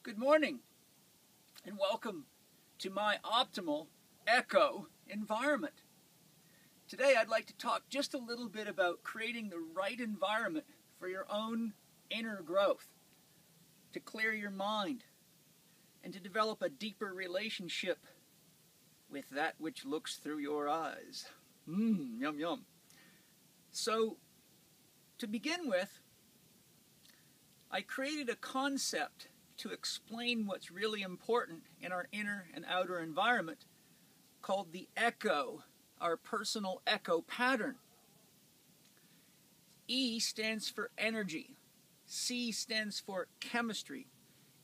Good morning and welcome to my optimal E.C.H.O environment. Today I'd like to talk just a little bit about creating the right environment for your own inner growth, to clear your mind, and to develop a deeper relationship with that which looks through your eyes. Yum yum. So, to begin with, I created a concept to explain what's really important in our inner and outer environment called the E.C.H.O, our personal E.C.H.O pattern. E stands for energy, C stands for chemistry,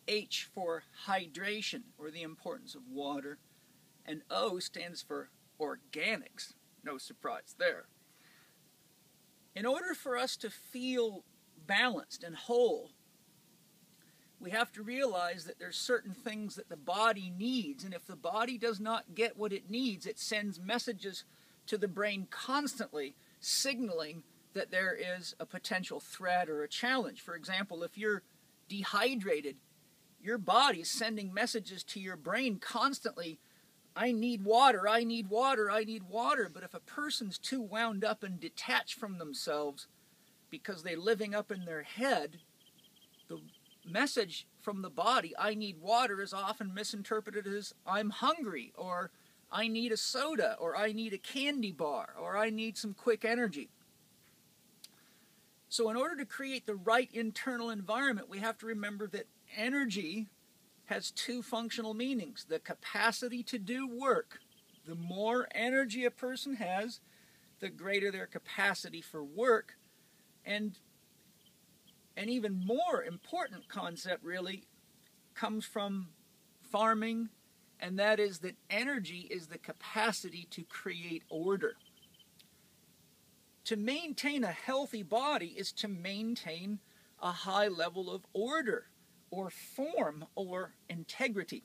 H for hydration, or the importance of water, and O stands for organics. No surprise there. In order for us to feel balanced and whole, we have to realize that there's certain things that the body needs, and if the body does not get what it needs, it sends messages to the brain constantly signaling that there is a potential threat or a challenge. For example, if you're dehydrated, your body's sending messages to your brain constantly, I need water, I need water, I need water. But if a person's too wound up and detached from themselves because they're living up in their head, the message from the body, I need water, is often misinterpreted as I'm hungry, or I need a soda, or I need a candy bar, or I need some quick energy. So in order to create the right internal environment, we have to remember that energy has two functional meanings. The capacity to do work. The more energy a person has, the greater their capacity for work. And an even more important concept really comes from farming, and that is that energy is the capacity to create order. To maintain a healthy body is to maintain a high level of order, or form, or integrity.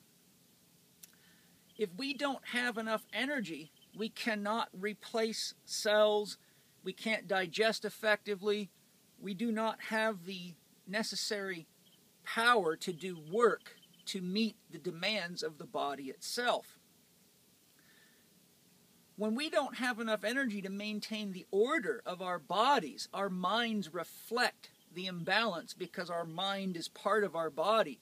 If we don't have enough energy, we cannot replace cells, we can't digest effectively, we do not have the necessary power to do work to meet the demands of the body itself. When we don't have enough energy to maintain the order of our bodies, our minds reflect the imbalance because our mind is part of our body.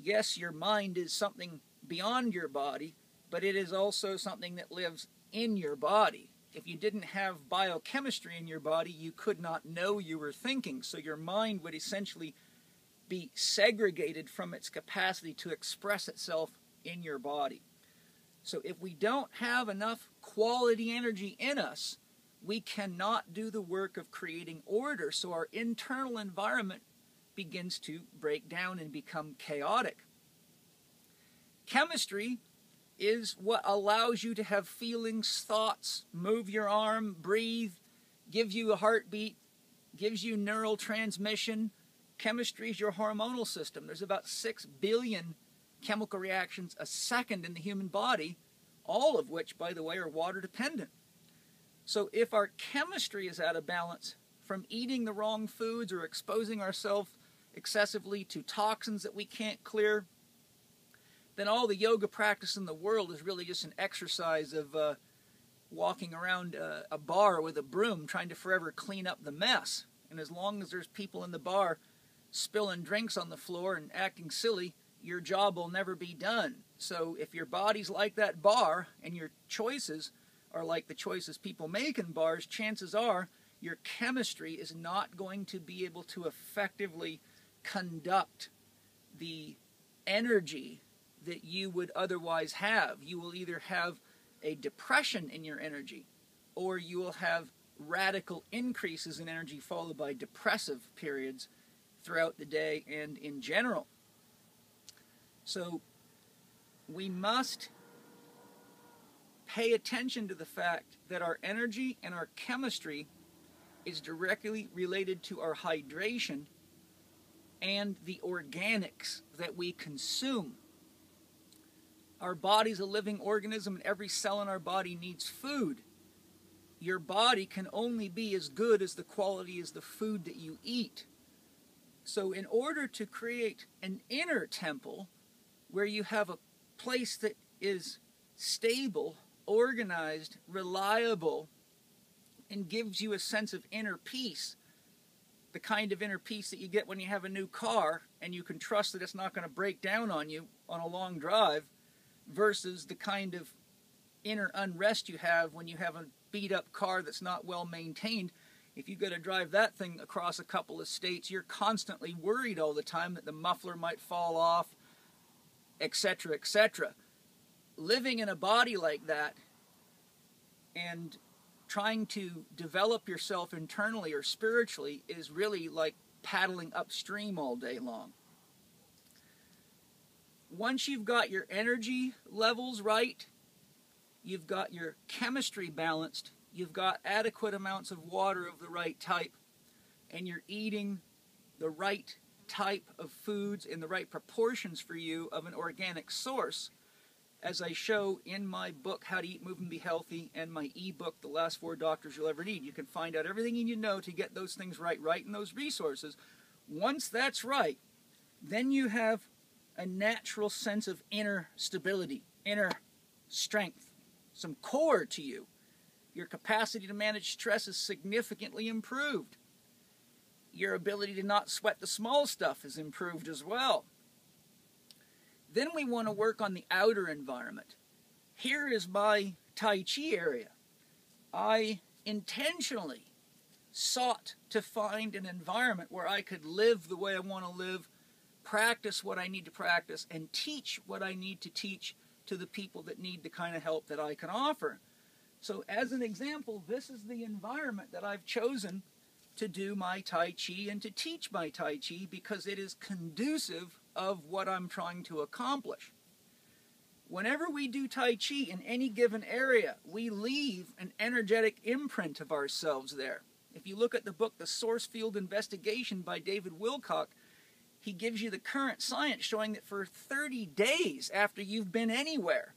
Yes, your mind is something beyond your body, but it is also something that lives in your body. If you didn't have biochemistry in your body, you could not know you were thinking. So your mind would essentially be segregated from its capacity to express itself in your body. So if we don't have enough quality energy in us, we cannot do the work of creating order. So our internal environment begins to break down and become chaotic. Chemistry is what allows you to have feelings, thoughts, move your arm, breathe, gives you a heartbeat, gives you neural transmission. Chemistry is your hormonal system. There's about 6 billion chemical reactions a second in the human body, all of which, by the way, are water dependent. So if our chemistry is out of balance from eating the wrong foods or exposing ourselves excessively to toxins that we can't clear, then all the yoga practice in the world is really just an exercise of walking around a bar with a broom trying to forever clean up the mess. And as long as there's people in the bar spilling drinks on the floor and acting silly, your job will never be done. So if your body's like that bar and your choices are like the choices people make in bars, chances are your chemistry is not going to be able to effectively conduct the energy that you would otherwise have. You will either have a depression in your energy, or you will have radical increases in energy followed by depressive periods throughout the day and in general. So we must pay attention to the fact that our energy and our chemistry is directly related to our hydration and the organics that we consume. Our body's a living organism, and every cell in our body needs food. Your body can only be as good as the quality as the food that you eat. So in order to create an inner temple where you have a place that is stable, organized, reliable, and gives you a sense of inner peace, the kind of inner peace that you get when you have a new car and you can trust that it's not going to break down on you on a long drive, versus the kind of inner unrest you have when you have a beat-up car that's not well maintained. If you got to drive that thing across a couple of states, you're constantly worried all the time that the muffler might fall off, etc., etc. Living in a body like that and trying to develop yourself internally or spiritually is really like paddling upstream all day long. Once you've got your energy levels right, you've got your chemistry balanced, you've got adequate amounts of water of the right type, and you're eating the right type of foods in the right proportions for you of an organic source, as I show in my book, How to Eat, Move, and Be Healthy, and my ebook, The Last 4 Doctors You'll Ever Need. You can find out everything you need to know to get those things right in those resources. Once that's right, then you have a natural sense of inner stability, inner strength, some core to you. Your capacity to manage stress is significantly improved. Your ability to not sweat the small stuff is improved as well. Then we want to work on the outer environment. Here is my Tai Chi area. I intentionally sought to find an environment where I could live the way I want to live, practice what I need to practice, and teach what I need to teach to the people that need the kind of help that I can offer. So as an example, this is the environment that I've chosen to do my Tai Chi and to teach my Tai Chi, because it is conducive of what I'm trying to accomplish. Whenever we do Tai Chi in any given area, we leave an energetic imprint of ourselves there. If you look at the book, The Source Field Investigation by David Wilcock, he gives you the current science showing that for 30 days after you've been anywhere,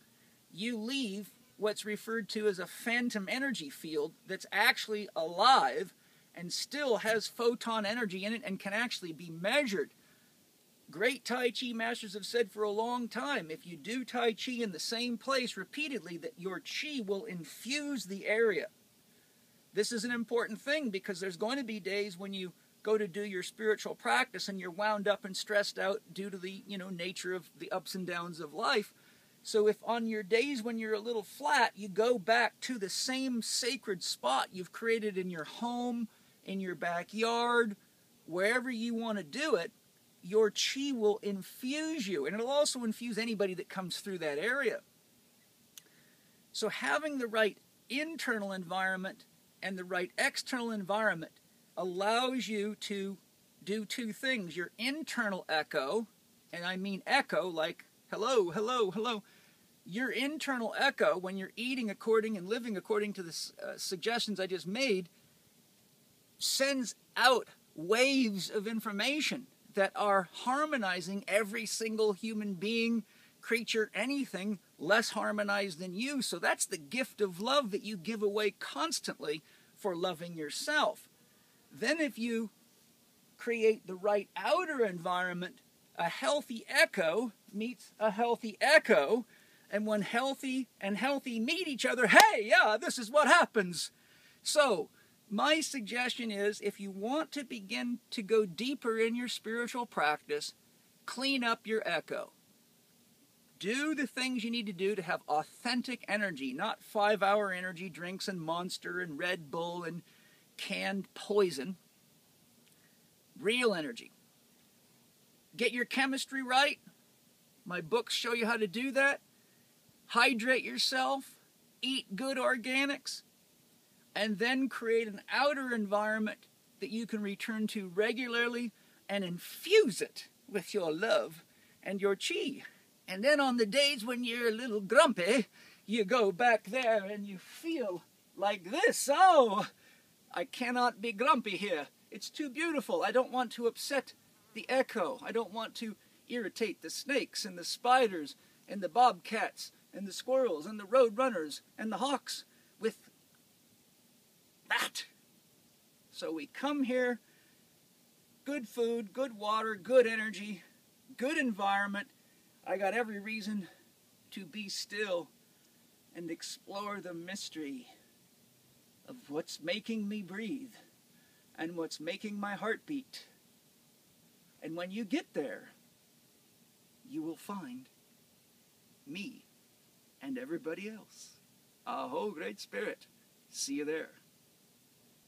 you leave what's referred to as a phantom energy field that's actually alive and still has photon energy in it and can actually be measured. Great Tai Chi masters have said for a long time, if you do Tai Chi in the same place repeatedly, that your Chi will infuse the area. This is an important thing, because there's going to be days when you go to do your spiritual practice and you're wound up and stressed out due to the nature of the ups and downs of life. So if on your days when you're a little flat, you go back to the same sacred spot you've created in your home, in your backyard, wherever you want to do it, your Chi will infuse you, and it'll also infuse anybody that comes through that area. So having the right internal environment and the right external environment allows you to do two things. Your internal echo, and I mean echo like hello, hello, hello. Your internal echo, when you're eating according and living according to the suggestions I just made, sends out waves of information that are harmonizing every single human being, creature, anything less harmonized than you. So that's the gift of love that you give away constantly for loving yourself. Then if you create the right outer environment, a healthy echo meets a healthy echo, and when healthy and healthy meet each other, hey, yeah, this is what happens. So my suggestion is, if you want to begin to go deeper in your spiritual practice, clean up your echo. Do the things you need to do to have authentic energy, not 5-hour energy drinks and Monster and Red Bull and canned poison. Real energy. Get your chemistry right. My books show you how to do that. Hydrate yourself. Eat good organics. And then create an outer environment that you can return to regularly and infuse it with your love and your Chi. And then on the days when you're a little grumpy, you go back there and you feel like this. Oh, I cannot be grumpy here. It's too beautiful. I don't want to upset the echo. I don't want to irritate the snakes and the spiders and the bobcats and the squirrels and the road runners and the hawks with that. So we come here, good food, good water, good energy, good environment. I got every reason to be still and explore the mystery of what's making me breathe and what's making my heart beat. And when you get there, you will find me and everybody else. Aho, Great Spirit. See you there.